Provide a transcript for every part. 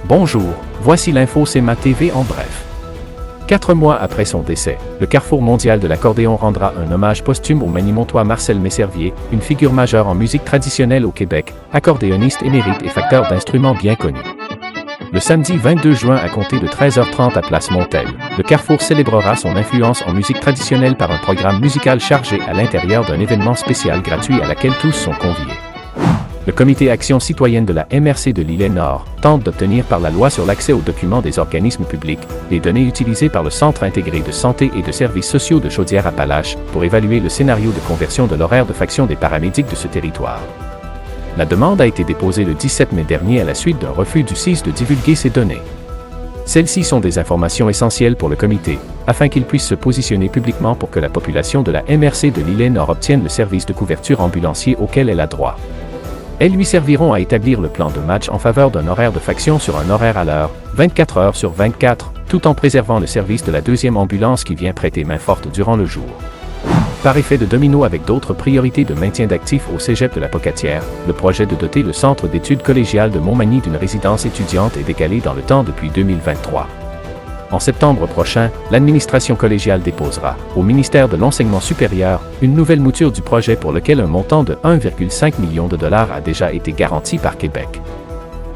Bonjour, voici l'info CMA TV en bref. 4 mois après son décès, le Carrefour mondial de l'accordéon rendra un hommage posthume au Magny-Montois Marcel Messervier, une figure majeure en musique traditionnelle au Québec, accordéoniste émérite et facteur d'instruments bien connu. Le samedi 22 juin à compter de 13h30 à Place Montel, le Carrefour célébrera son influence en musique traditionnelle par un programme musical chargé à l'intérieur d'un événement spécial gratuit à laquelle tous sont conviés. Le Comité Action citoyenne de la MRC de l'Île-et-Nord tente d'obtenir par la loi sur l'accès aux documents des organismes publics les données utilisées par le Centre intégré de santé et de services sociaux de Chaudière-Appalaches pour évaluer le scénario de conversion de l'horaire de faction des paramédics de ce territoire. La demande a été déposée le 17 mai dernier à la suite d'un refus du CIS de divulguer ces données. Celles-ci sont des informations essentielles pour le comité, afin qu'il puisse se positionner publiquement pour que la population de la MRC de l'Île-et-Nord obtienne le service de couverture ambulancier auquel elle a droit. Elles lui serviront à établir le plan de match en faveur d'un horaire de faction sur un horaire à l'heure, 24 heures sur 24, tout en préservant le service de la deuxième ambulance qui vient prêter main forte durant le jour. Par effet de domino avec d'autres priorités de maintien d'actifs au cégep de la Pocatière, le projet de doter le Centre d'études collégiales de Montmagny d'une résidence étudiante est décalé dans le temps depuis 2023. En septembre prochain, l'administration collégiale déposera, au ministère de l'Enseignement supérieur, une nouvelle mouture du projet pour lequel un montant de 1,5 million de dollars a déjà été garanti par Québec.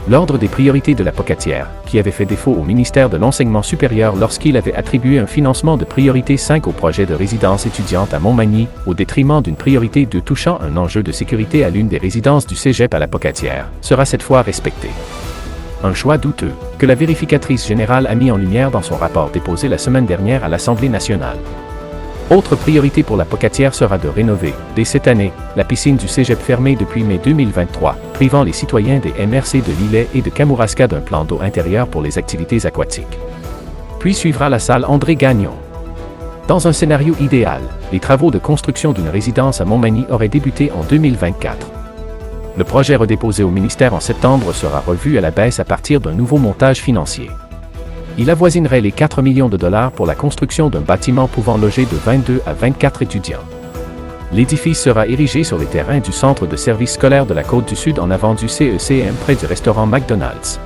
L'ordre des priorités de la Pocatière, qui avait fait défaut au ministère de l'Enseignement supérieur lorsqu'il avait attribué un financement de priorité 5 au projet de résidence étudiante à Montmagny, au détriment d'une priorité 2 touchant un enjeu de sécurité à l'une des résidences du cégep à la Pocatière, sera cette fois respecté. Un choix douteux, que la vérificatrice générale a mis en lumière dans son rapport déposé la semaine dernière à l'Assemblée nationale. Autre priorité pour la Pocatière sera de rénover, dès cette année, la piscine du cégep fermée depuis mai 2023, privant les citoyens des MRC de Lillet et de Kamouraska d'un plan d'eau intérieur pour les activités aquatiques. Puis suivra la salle André Gagnon. Dans un scénario idéal, les travaux de construction d'une résidence à Montmagny auraient débuté en 2024. Le projet redéposé au ministère en septembre sera revu à la baisse à partir d'un nouveau montage financier. Il avoisinerait les 4 millions de dollars pour la construction d'un bâtiment pouvant loger de 22 à 24 étudiants. L'édifice sera érigé sur les terrains du Centre de services scolaires de la Côte-du-Sud en avant du CECM près du restaurant McDonald's.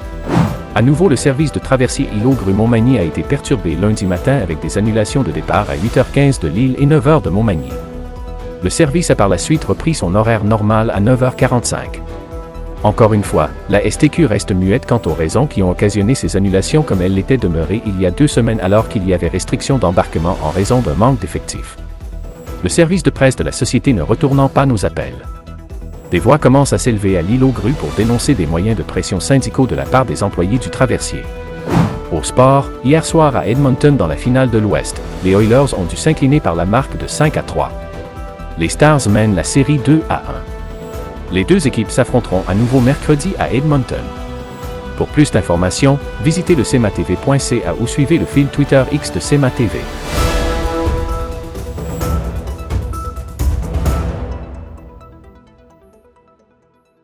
À nouveau, le service de traversier Îlot-Grue-Montmagny a été perturbé lundi matin avec des annulations de départ à 8h15 de Lille et 9h de Montmagny. Le service a par la suite repris son horaire normal à 9h45. Encore une fois, la STQ reste muette quant aux raisons qui ont occasionné ces annulations comme elle l'était demeurée il y a 2 semaines alors qu'il y avait restriction d'embarquement en raison d'un manque d'effectifs. Le service de presse de la société ne retournant pas nos appels. Des voix commencent à s'élever à l'Îlot-Grue pour dénoncer des moyens de pression syndicaux de la part des employés du traversier. Au sport, hier soir à Edmonton dans la finale de l'Ouest, les Oilers ont dû s'incliner par la marque de 5-3. Les Stars mènent la série 2-1. Les deux équipes s'affronteront à nouveau mercredi à Edmonton. Pour plus d'informations, visitez le cmatv.ca ou suivez le fil Twitter X de CMA TV.